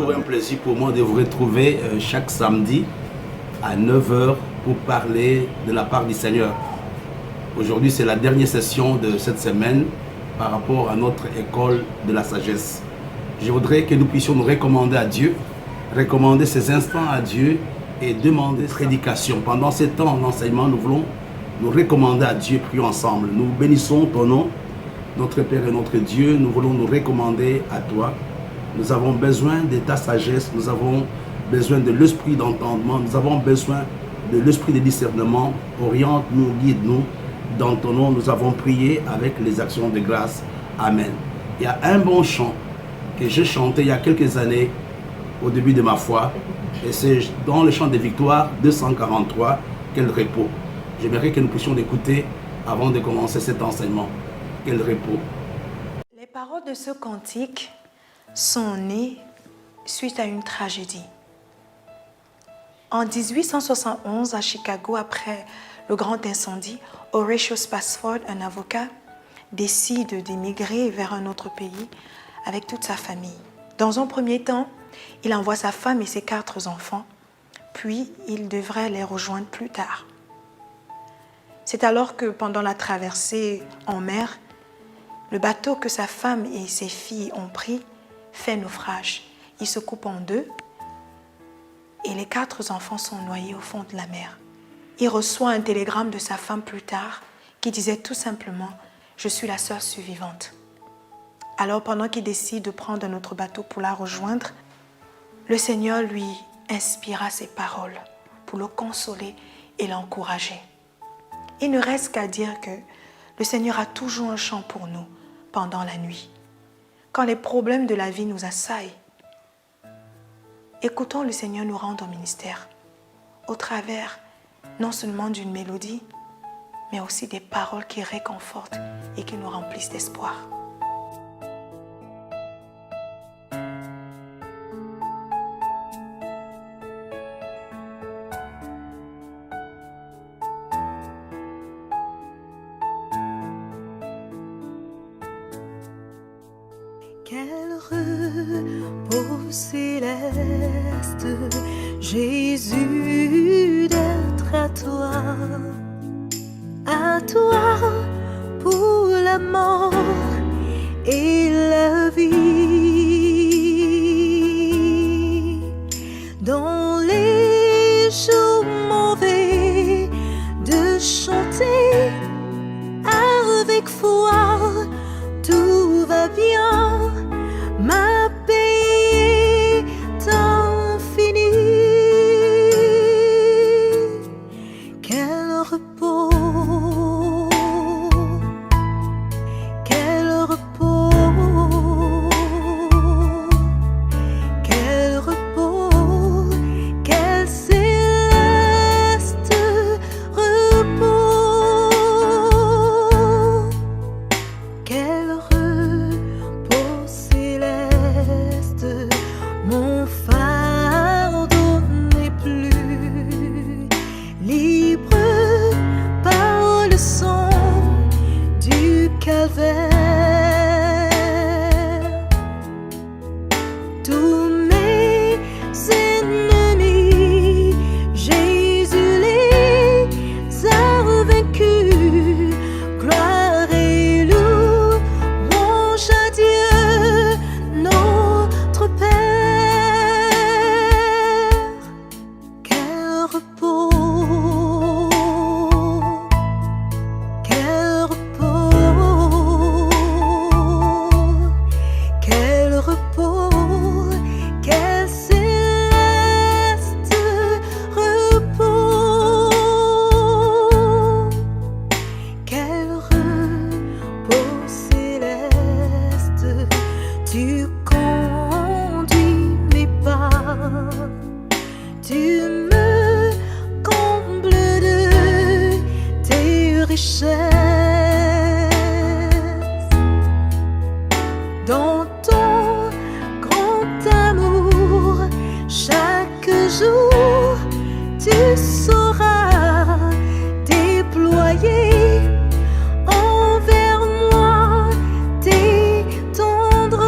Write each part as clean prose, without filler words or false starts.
toujours un plaisir pour moi de vous retrouver chaque samedi à 9 h pour parler de la part du Seigneur. Aujourd'hui, c'est la dernière session de cette semaine par rapport à notre école de la sagesse. Je voudrais que nous puissions nous recommander à Dieu, recommander ces instants à Dieu et demander prédication. Pendant ces temps d'enseignement, nous voulons nous recommander à Dieu, prions ensemble. Nous bénissons ton nom, notre Père et notre Dieu. Nous voulons nous recommander à toi. Nous avons besoin de ta sagesse, nous avons besoin de l'esprit d'entendement, nous avons besoin de l'esprit de discernement. Oriente-nous, guide-nous. Dans ton nom, nous avons prié avec les actions de grâce. Amen. Il y a un bon chant que j'ai chanté il y a quelques années au début de ma foi. Et c'est dans le chant de victoire 243, quel repos. J'aimerais que nous puissions l'écouter avant de commencer cet enseignement. Quel repos. Les paroles de ce cantique sont nées suite à une tragédie. En 1871, à Chicago, après le grand incendie, Horatio Spafford, un avocat, décide d'émigrer vers un autre pays avec toute sa famille. Dans un premier temps, il envoie sa femme et ses 4 enfants, puis il devrait les rejoindre plus tard. C'est alors que pendant la traversée en mer, le bateau que sa femme et ses filles ont pris fait naufrage. Il se coupe en deux et les 4 enfants sont noyés au fond de la mer. Il reçoit un télégramme de sa femme plus tard qui disait tout simplement « Je suis la sœur survivante ». Alors pendant qu'il décide de prendre un autre bateau pour la rejoindre, le Seigneur lui inspira ces paroles pour le consoler et l'encourager. Il ne reste qu'à dire que le Seigneur a toujours un chant pour nous pendant la nuit. Quand les problèmes de la vie nous assaillent, écoutons le Seigneur nous rendre au ministère au travers non seulement d'une mélodie, mais aussi des paroles qui réconfortent et qui nous remplissent d'espoir. Quel repos céleste, Jésus, d'être à toi pour la mort et la vie. Dans les jours mauvais, de chanter avec foi, tout va bien. Ma paix est infinie. Quel repos, quel repos, quel repos, quel céleste repos, quel repos céleste, mon fardeau n'est plus libre par le sang du calvaire. Tous mes ennemis, Jésus les a vaincus. Gloire et louange à Dieu, notre Père. Quel repos, quel repos, quel repos, quel céleste repos, quel repos céleste. Tu conduis mes pas, tu me combles de tes richesses. Dans ton grand amour, chaque jour, tu sauras déployer envers moi tes tendresses.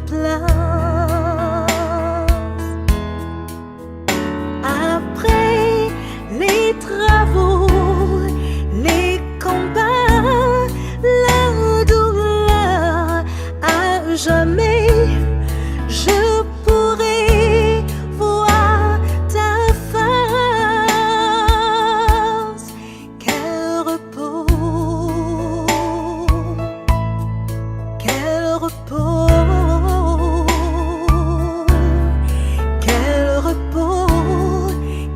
place. Après les travaux, les combats, la douleur, à jamais je pourrai voir ta face. Quel repos, quel repos, quel repos,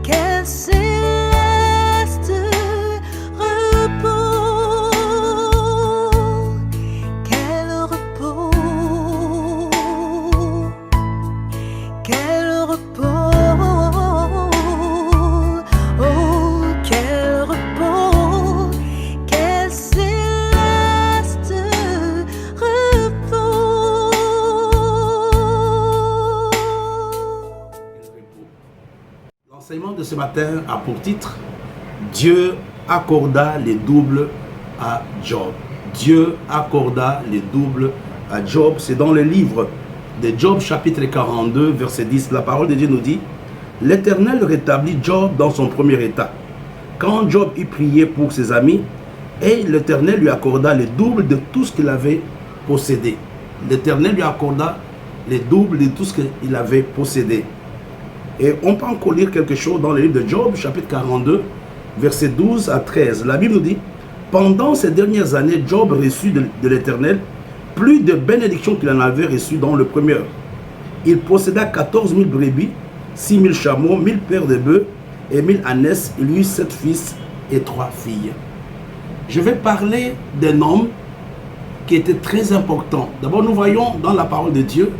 quel céleste repos, quel repos, quel repos, oh quel repos, quel céleste repos. L'enseignement de ce matin a pour titre « Dieu accorda les doubles à Job ». Dieu accorda les doubles à Job. C'est dans le livre de Job chapitre 42 verset 10. La parole de Dieu nous dit « L'Éternel rétablit Job dans son premier état. Quand Job eut prié pour ses amis, et l'Éternel lui accorda les doubles de tout ce qu'il avait possédé. » L'Éternel lui accorda les doubles de tout ce qu'il avait possédé. Et on peut encore lire quelque chose dans le livre de Job, chapitre 42, versets 12 à 13. La Bible nous dit, « Pendant ces dernières années, Job reçut de l'Éternel plus de bénédictions qu'il en avait reçues dans le premier. Il posséda 14 000 brebis, 6 000 chameaux, 1000 paires de bœufs et 1000 ânesses. Il eut 7 fils et 3 filles. » Je vais parler d'un homme qui était très important. D'abord, nous voyons dans la parole de Dieu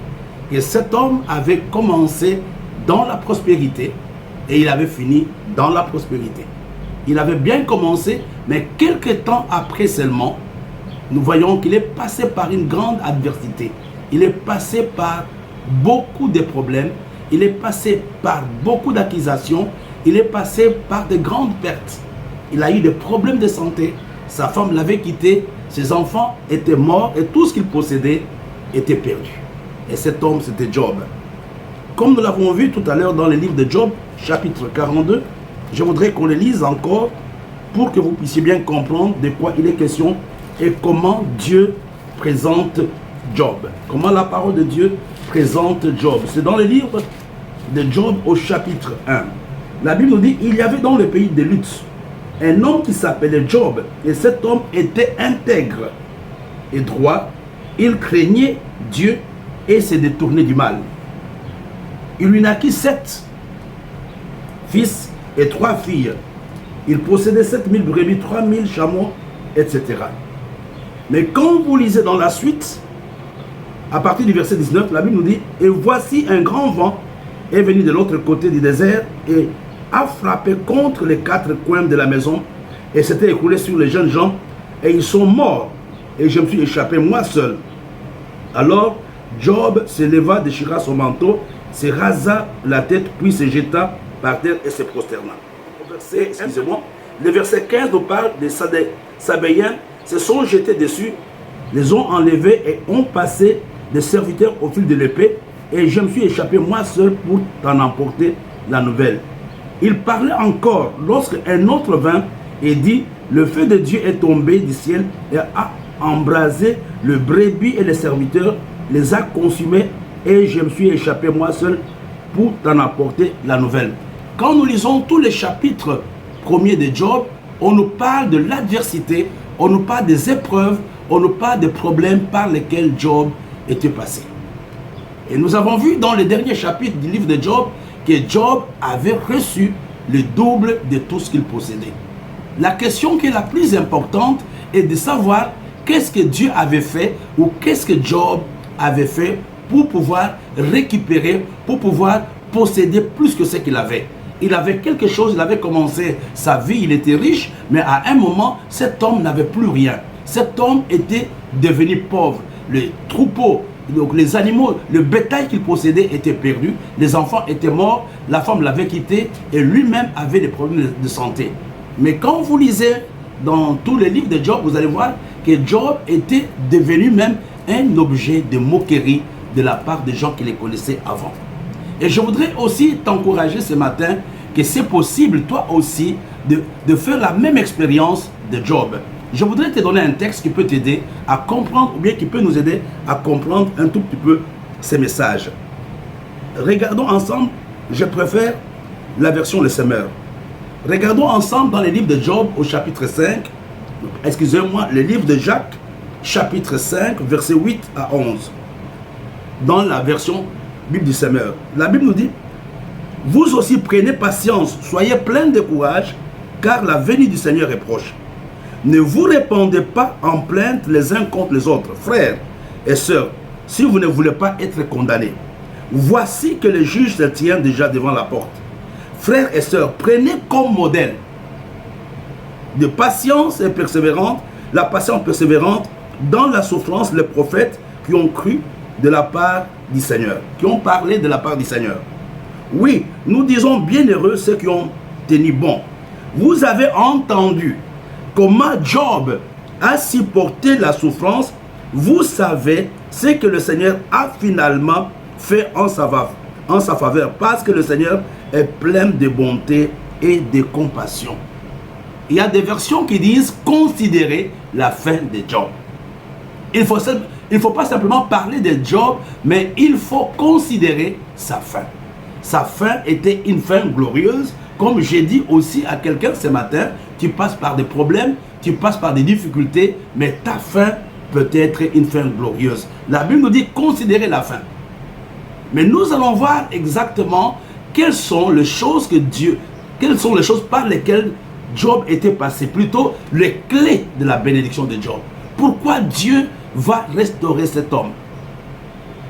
que cet homme avait commencé dans la prospérité et il avait fini dans la prospérité. Il avait bien commencé, mais quelques temps après seulement, nous voyons qu'il est passé par une grande adversité. Il est passé par beaucoup de problèmes. Il est passé par beaucoup d'accusations. Il est passé par de grandes pertes. Il a eu des problèmes de santé. Sa femme l'avait quitté. Ses enfants étaient morts et tout ce qu'il possédait était perdu. Et cet homme, c'était Job. Comme nous l'avons vu tout à l'heure dans le livre de Job, chapitre 42, je voudrais qu'on le lise encore pour que vous puissiez bien comprendre de quoi il est question et comment Dieu présente Job. Comment la parole de Dieu présente Job. C'est dans le livre de Job au chapitre 1. La Bible nous dit, il y avait dans le pays de Luz un homme qui s'appelait Job. Et cet homme était intègre et droit. Il craignait Dieu et se détournait du mal. Il lui naquit 7 fils et 3 filles. Il possédait 7000 brebis, 3000 chameaux, etc. Mais quand vous lisez dans la suite, à partir du verset 19, la Bible nous dit, et voici un grand vent est venu de l'autre côté du désert et a frappé contre les 4 coins de la maison et s'était écoulé sur les jeunes gens et ils sont morts et je me suis échappé moi seul. Alors Job se leva, déchira son manteau, se rasa la tête, puis se jeta par terre et se prosterna. Excusez-moi. Le verset 15 nous parle des Sabéens, se sont jetés dessus, les ont enlevés et ont passé des serviteurs au fil de l'épée, et je me suis échappé moi seul pour t'en emporter la nouvelle. Il parlait encore lorsque un autre vint et dit, le feu de Dieu est tombé du ciel et a embrasé le brebis et les serviteurs, les a consumés, et je me suis échappé moi seul pour t'en apporter la nouvelle. Quand nous lisons tous les chapitres premiers de Job, on nous parle de l'adversité, on nous parle des épreuves, on nous parle des problèmes par lesquels Job était passé. Et nous avons vu dans les derniers chapitres du livre de Job que Job avait reçu le double de tout ce qu'il possédait. La question qui est la plus importante est de savoir qu'est-ce que Dieu avait fait ou qu'est-ce que Job avait fait pour pouvoir récupérer, pour pouvoir posséder plus que ce qu'il avait. Il avait quelque chose, il avait commencé sa vie, il était riche, mais à un moment, cet homme n'avait plus rien. Cet homme était devenu pauvre. Les troupeaux, donc les animaux, le bétail qu'il possédait était perdu, les enfants étaient morts, la femme l'avait quitté et lui-même avait des problèmes de santé. Mais quand vous lisez dans tous les livres de Job, vous allez voir que Job était devenu même un objet de moquerie de la part des gens qui les connaissaient avant. Et je voudrais aussi t'encourager ce matin que c'est possible, toi aussi, de faire la même expérience de Job. Je voudrais te donner un texte qui peut t'aider à comprendre, ou bien qui peut nous aider à comprendre un tout petit peu ces messages. Regardons ensemble, je préfère la version Le Semeur. Regardons ensemble dans les livres de Job au chapitre 5, excusez-moi, le livre de Jacques, chapitre 5, versets 8 à 11. Dans la version Bible du Semeur. La Bible nous dit: vous aussi prenez patience, soyez pleins de courage, car la venue du Seigneur est proche. Ne vous répandez pas en plainte les uns contre les autres, frères et sœurs, si vous ne voulez pas être condamnés. Voici que le juge se tient déjà devant la porte. Frères et sœurs, prenez comme modèle de patience et persévérante, la patience persévérante dans la souffrance, les prophètes qui ont cru de la part du Seigneur, qui ont parlé de la part du Seigneur. Oui, nous disons bienheureux ceux qui ont tenu bon. Vous avez entendu comment Job a supporté la souffrance. Vous savez ce que le Seigneur a finalement fait en sa faveur, parce que le Seigneur est plein de bonté et de compassion. Il y a des versions qui disent considérer la fin de Job. Il ne faut pas simplement parler de Job, mais il faut considérer sa fin. Sa fin était une fin glorieuse. Comme j'ai dit aussi à quelqu'un ce matin, tu passes par des problèmes, tu passes par des difficultés, mais ta fin peut être une fin glorieuse. La Bible nous dit considérer la fin. Mais nous allons voir exactement quelles sont les choses par lesquelles Job était passé, plutôt les clés de la bénédiction de Job. Pourquoi Dieu va restaurer cet homme?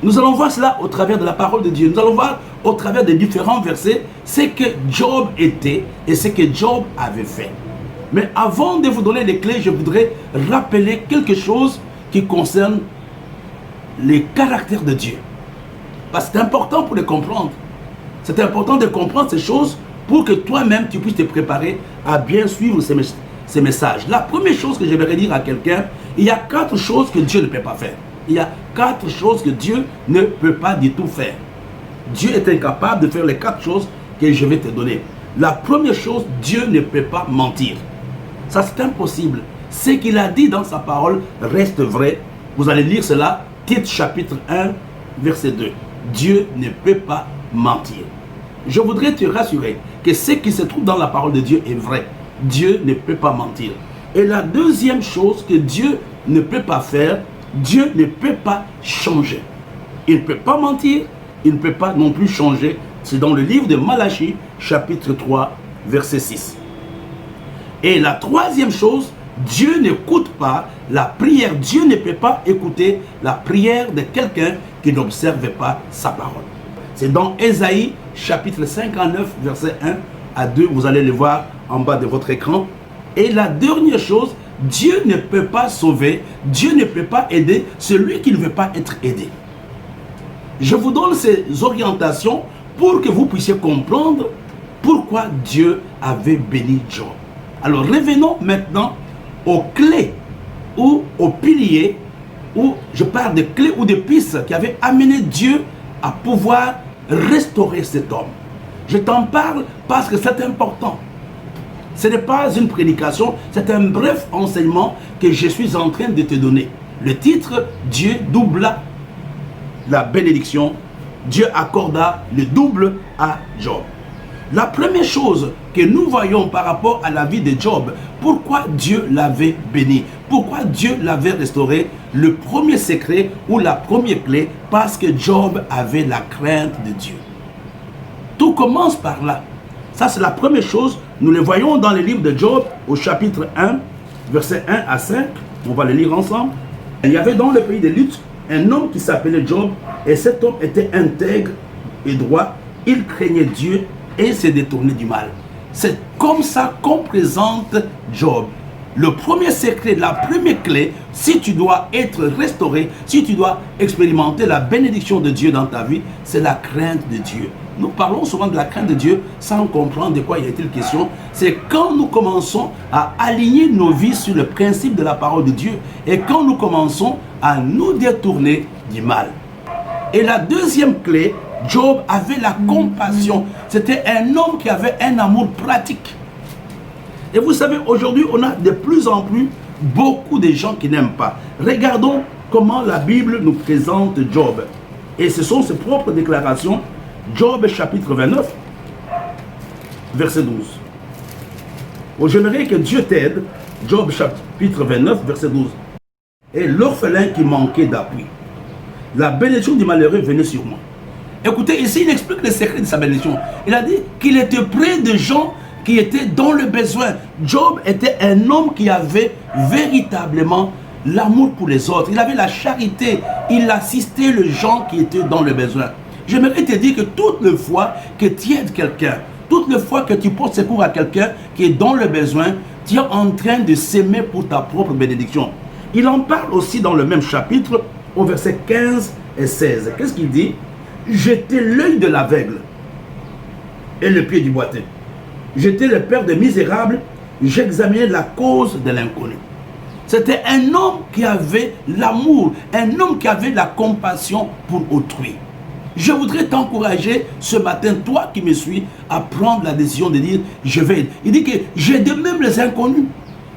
Nous allons voir cela au travers de la parole de Dieu. Nous allons voir au travers des différents versets ce que Job était et ce que Job avait fait. Mais avant de vous donner les clés, je voudrais rappeler quelque chose qui concerne les caractères de Dieu. Parce que c'est important pour les comprendre. C'est important de comprendre ces choses pour que toi-même tu puisses te préparer à bien suivre ces messages. La première chose que je vais dire à quelqu'un, il y a 4 choses que Dieu ne peut pas faire. Il y a 4 choses que Dieu ne peut pas du tout faire. Dieu est incapable de faire les 4 choses que je vais te donner. La première chose, Dieu ne peut pas mentir. Ça, c'est impossible. Ce qu'il a dit dans sa parole reste vrai. Vous allez lire cela, Tite chapitre 1, verset 2. Dieu ne peut pas mentir. Je voudrais te rassurer que ce qui se trouve dans la parole de Dieu est vrai. Dieu ne peut pas mentir. Et la deuxième chose que Dieu ne peut pas faire, Dieu ne peut pas changer. Il ne peut pas mentir, il ne peut pas non plus changer. C'est dans le livre de Malachie, chapitre 3, verset 6. Et la troisième chose, Dieu n'écoute pas la prière. Dieu ne peut pas écouter la prière de quelqu'un qui n'observe pas sa parole. C'est dans Ésaïe, chapitre 59, verset 1 à 2. Vous allez le voir en bas de votre écran. Et la dernière chose, Dieu ne peut pas sauver, Dieu ne peut pas aider celui qui ne veut pas être aidé. Je vous donne ces orientations pour que vous puissiez comprendre pourquoi Dieu avait béni Job. Alors revenons maintenant aux clés ou aux piliers, où je parle de clés ou de pistes qui avaient amené Dieu à pouvoir restaurer cet homme. Je t'en parle parce que c'est important. Ce n'est pas une prédication, c'est un bref enseignement que je suis en train de te donner. Le titre, Dieu doubla la bénédiction, Dieu accorda le double à Job. La première chose que nous voyons par rapport à la vie de Job, pourquoi Dieu l'avait béni, pourquoi Dieu l'avait restauré, le premier secret ou la première clé, parce que Job avait la crainte de Dieu. Tout commence par là. Ça, c'est la première chose. Nous le voyons dans le livre de Job, au chapitre 1, versets 1 à 5. On va le lire ensemble. Il y avait dans le pays de Luz un homme qui s'appelait Job, et cet homme était intègre et droit. Il craignait Dieu et se détournait du mal. C'est comme ça qu'on présente Job. Le premier secret, la première clé, si tu dois être restauré, si tu dois expérimenter la bénédiction de Dieu dans ta vie, c'est la crainte de Dieu. Nous parlons souvent de la crainte de Dieu sans comprendre de quoi il est-il question. C'est quand nous commençons à aligner nos vies sur le principe de la parole de Dieu et quand nous commençons à nous détourner du mal. Et la deuxième clé, Job avait la compassion. C'était un homme qui avait un amour pratique. Et vous savez, aujourd'hui, on a de plus en plus beaucoup de gens qui n'aiment pas. Regardons comment la Bible nous présente Job. Et ce sont ses propres déclarations. Job chapitre 29, verset 12. Oh, j'aimerais que Dieu t'aide. Job chapitre 29, verset 12. Et l'orphelin qui manquait d'appui. La bénédiction du malheureux venait sur moi. Écoutez, ici, il explique le secret de sa bénédiction. Il a dit qu'il était près de gens qui étaient dans le besoin. Job était un homme qui avait véritablement l'amour pour les autres. Il avait la charité. Il assistait les gens qui étaient dans le besoin. J'aimerais te dire que toutes les fois que tu aides quelqu'un, toutes les fois que tu portes secours à quelqu'un qui est dans le besoin, tu es en train de s'aimer pour ta propre bénédiction. Il en parle aussi dans le même chapitre, au verset 15 et 16. Qu'est-ce qu'il dit? J'étais l'œil de l'aveugle et le pied du boiteux. J'étais le père des misérables, j'examinais la cause de l'inconnu. C'était un homme qui avait l'amour, un homme qui avait la compassion pour autrui. Je voudrais t'encourager ce matin, toi qui me suis, à prendre la décision de dire, je vais aider. Il dit que j'aide même les inconnus.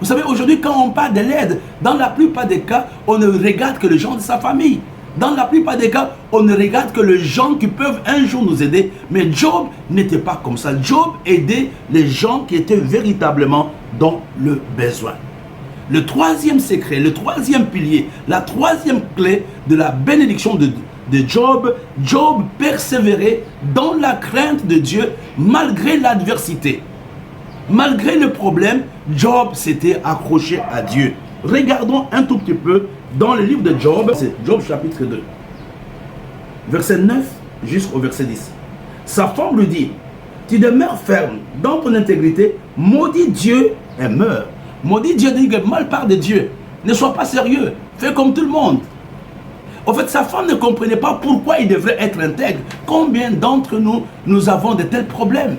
Vous savez, aujourd'hui, quand on parle de l'aide, dans la plupart des cas, on ne regarde que les gens de sa famille. Dans la plupart des cas, on ne regarde que les gens qui peuvent un jour nous aider. Mais Job n'était pas comme ça. Job aidait les gens qui étaient véritablement dans le besoin. Le troisième secret, le troisième pilier, la troisième clé de la bénédiction de Job, Job persévérait dans la crainte de Dieu malgré l'adversité. Malgré le problème, Job s'était accroché à Dieu. Regardons un tout petit peu dans le livre de Job, c'est Job chapitre 2, verset 9 jusqu'au verset 10. Sa femme lui dit, tu demeures ferme dans ton intégrité, maudit Dieu et meurs. Maudit Dieu, dit que mal part de Dieu. Ne sois pas sérieux, fais comme tout le monde. En fait, sa femme ne comprenait pas pourquoi il devrait être intègre. Combien d'entre nous, nous avons de tels problèmes?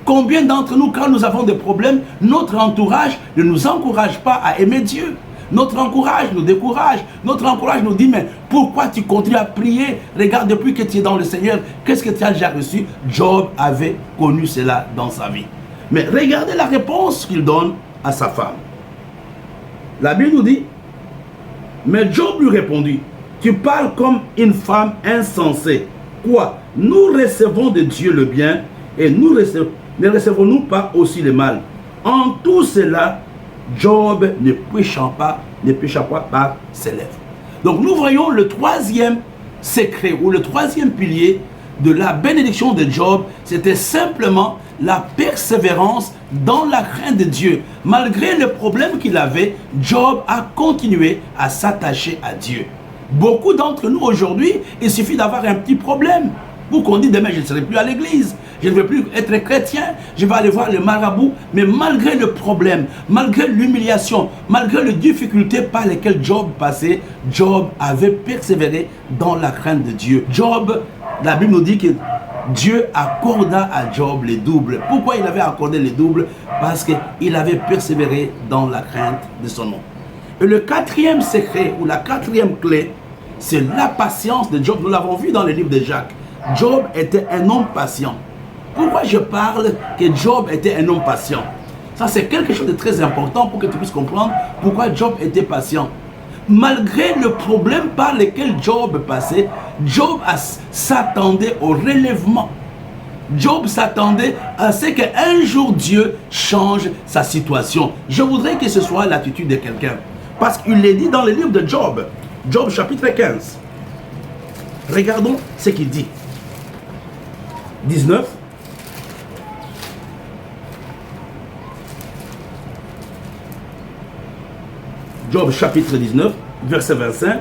Combien d'entre nous, quand nous avons des problèmes, notre entourage ne nous encourage pas à aimer Dieu? Notre encourage nous décourage. Notre encourage nous dit, mais pourquoi tu continues à prier? Regarde, depuis que tu es dans le Seigneur, qu'est-ce que tu as déjà reçu? Job avait connu cela dans sa vie. Mais regardez la réponse qu'il donne à sa femme. La Bible nous dit, mais Job lui répondit, tu parles comme une femme insensée. Quoi? Nous recevons de Dieu le bien et ne recevons-nous pas aussi le mal? En tout cela, Job ne pécha pas par ses lèvres. Donc nous voyons le troisième secret ou le troisième pilier de la bénédiction de Job, c'était simplement la persévérance dans la crainte de Dieu. Malgré le problème qu'il avait, Job a continué à s'attacher à Dieu. Beaucoup d'entre nous aujourd'hui, il suffit d'avoir un petit problème pour qu'on dise demain je ne serai plus à l'église, je ne vais plus être chrétien, je vais aller voir le marabout. Mais malgré le problème, malgré l'humiliation, malgré les difficultés par lesquelles Job passait, Job avait persévéré dans la crainte de Dieu. Job, la Bible nous dit que Dieu accorda à Job les doubles. Pourquoi il avait accordé les doubles? Parce qu'il avait persévéré dans la crainte de son nom. Et le quatrième secret ou la quatrième clé, c'est la patience de Job. Nous l'avons vu dans le livre de Jacques. Job était un homme patient. Pourquoi je parle que Job était un homme patient? Ça, c'est quelque chose de très important pour que tu puisses comprendre pourquoi Job était patient. Malgré le problème par lequel Job passait, Job s'attendait au relèvement. Job s'attendait à ce qu'un jour Dieu change sa situation. Je voudrais que ce soit l'attitude de quelqu'un. Parce qu'il est dit dans le livre de Job, Job chapitre 15. Regardons ce qu'il dit. 19. Job chapitre 19, verset 25.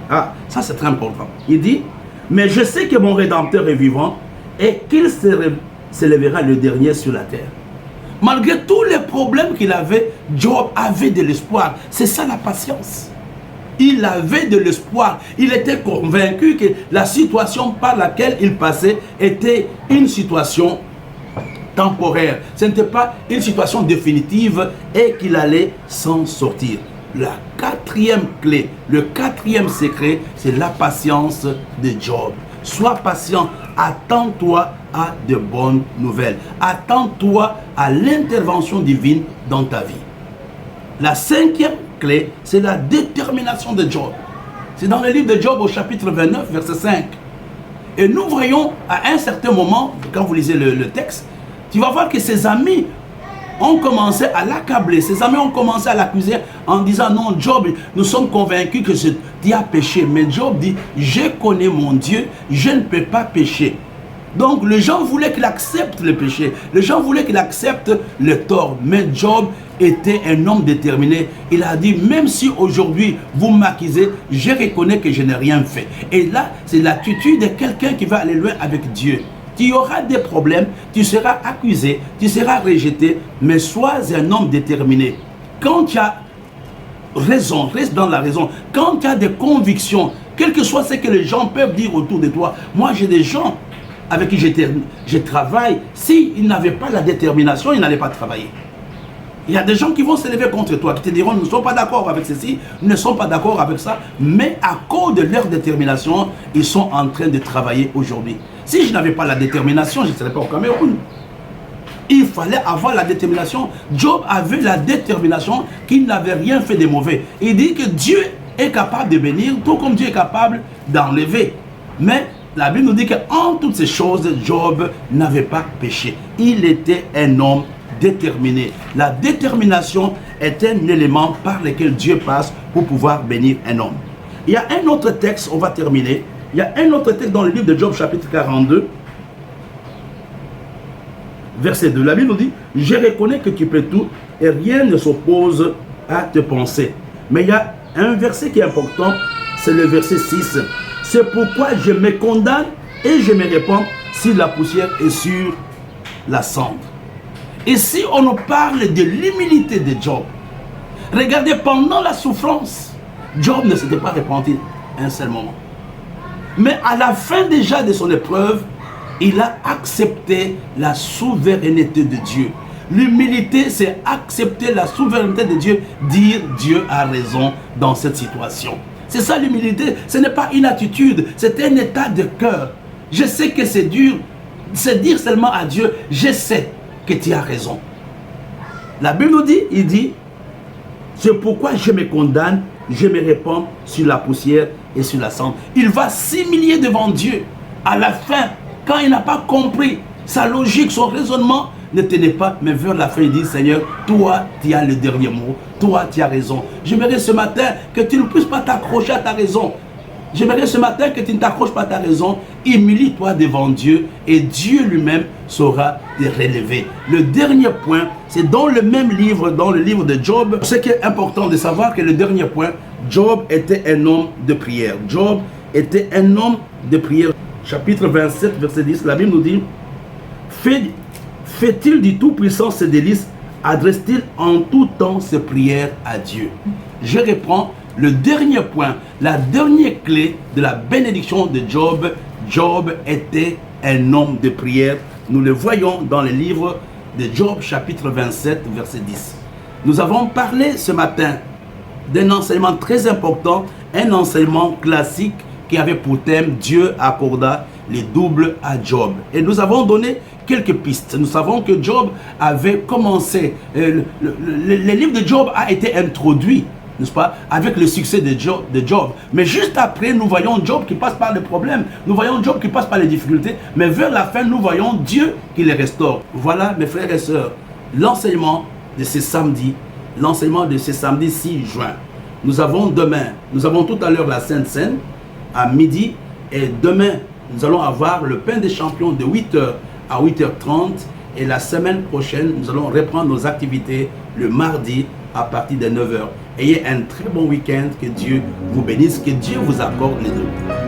Ah, ça c'est très important. Il dit, mais je sais que mon Rédempteur est vivant et qu'il se lèvera le dernier sur la terre. Malgré tous les problèmes qu'il avait, Job avait de l'espoir. C'est ça la patience. Il avait de l'espoir. Il était convaincu que la situation par laquelle il passait était une situation temporaire. Ce n'était pas une situation définitive et qu'il allait s'en sortir. la quatrième clé, le quatrième secret, c'est la patience de Job. Sois patient, attends-toi à de bonnes nouvelles. Attends-toi à l'intervention divine dans ta vie. La cinquième clé, c'est la détermination de Job. C'est dans le livre de Job au chapitre 29, verset 5. Et nous voyons à un certain moment, quand vous lisez le texte, tu vas voir que ses amis ont commencé à l'accabler. Ses amis ont commencé à l'accuser en disant, non, Job, nous sommes convaincus que tu as péché. Mais Job dit, je connais mon Dieu, je ne peux pas pécher. Donc les gens voulaient qu'il accepte le péché. Les gens voulaient qu'il accepte le tort. Mais Job était un homme déterminé. Il a dit, même si aujourd'hui vous m'accusez, je reconnais que je n'ai rien fait. Et là, c'est l'attitude de quelqu'un qui va aller loin avec Dieu. Tu auras des problèmes, tu seras accusé, tu seras rejeté, mais sois un homme déterminé. Quand tu as raison, reste dans la raison. Quand tu as des convictions, quel que soit ce que les gens peuvent dire autour de toi. Moi, j'ai des gens avec qui je travaille. S'ils n'avaient pas la détermination, ils n'allaient pas travailler. Il y a des gens qui vont se lever contre toi, qui te diront, nous ne sommes pas d'accord avec ceci, nous ne sommes pas d'accord avec ça, mais à cause de leur détermination, ils sont en train de travailler aujourd'hui. Si je n'avais pas la détermination, je ne serais pas au Cameroun. Il fallait avoir la détermination. Job avait la détermination qu'il n'avait rien fait de mauvais. Il dit que Dieu est capable de bénir, tout comme Dieu est capable d'enlever. Mais la Bible nous dit qu'en toutes ces choses, Job n'avait pas péché. Il était un homme déterminé. La détermination est un élément par lequel Dieu passe pour pouvoir bénir un homme. Il y a un autre texte, on va terminer. Il y a un autre texte dans le livre de Job, chapitre 42, verset 2. La Bible nous dit, je reconnais que tu peux tout et rien ne s'oppose à tes pensées. Mais il y a un verset qui est important, c'est le verset 6. C'est pourquoi je me condamne et je me répands sur la poussière et sur la cendre. Et si on nous parle de l'humilité de Job, regardez, pendant la souffrance, Job ne s'était pas repenti un seul moment. Mais à la fin déjà de son épreuve, il a accepté la souveraineté de Dieu. L'humilité, c'est accepter la souveraineté de Dieu, dire Dieu a raison dans cette situation. C'est ça l'humilité, ce n'est pas une attitude, c'est un état de cœur. Je sais que c'est dur, c'est dire seulement à Dieu, je sais que tu as raison. La Bible nous dit, il dit, c'est pourquoi je me condamne, je me répands sur la poussière et sur la cendre. Il va s'humilier devant Dieu. À la fin, quand il n'a pas compris sa logique, son raisonnement ne tenait pas, mais vers la fin, il dit, Seigneur, toi, tu as le dernier mot. Toi, tu as raison. J'aimerais ce matin que tu ne puisses pas t'accrocher à ta raison. J'aimerais ce matin que tu ne t'accroches pas à ta raison. Humilie-toi devant Dieu et Dieu lui-même saura te relever. Le dernier point, c'est dans le même livre, dans le livre de Job. Ce qui est important de savoir que le dernier point, Job était un homme de prière. Job était un homme de prière. Chapitre 27, verset 10, la Bible nous dit, fait-il du Tout-Puissant ses délices, adresse-t-il en tout temps ses prières à Dieu. Je reprends le dernier point, la dernière clé de la bénédiction de Job. Job était un homme de prière. Nous le voyons dans le livre de Job, chapitre 27, verset 10. Nous avons parlé ce matin d'un enseignement très important, un enseignement classique qui avait pour thème Dieu accorda les doubles à Job. Et nous avons donné quelques pistes. Nous savons que Job avait commencé, le livre de Job a été introduit, n'est-ce pas, avec le succès de Job. Mais juste après, nous voyons Job qui passe par les problèmes, nous voyons Job qui passe par les difficultés, mais vers la fin, nous voyons Dieu qui les restaure. Voilà, mes frères et sœurs, l'enseignement de ce samedi, l'enseignement de ce samedi 6 juin. Nous avons demain, nous avons tout à l'heure la Sainte Seine, à midi, et demain, nous allons avoir le pain des champions de 8h à 8h30, et la semaine prochaine, nous allons reprendre nos activités le mardi à partir de 9h. Ayez un très bon week-end, que Dieu vous bénisse, que Dieu vous accorde les deux.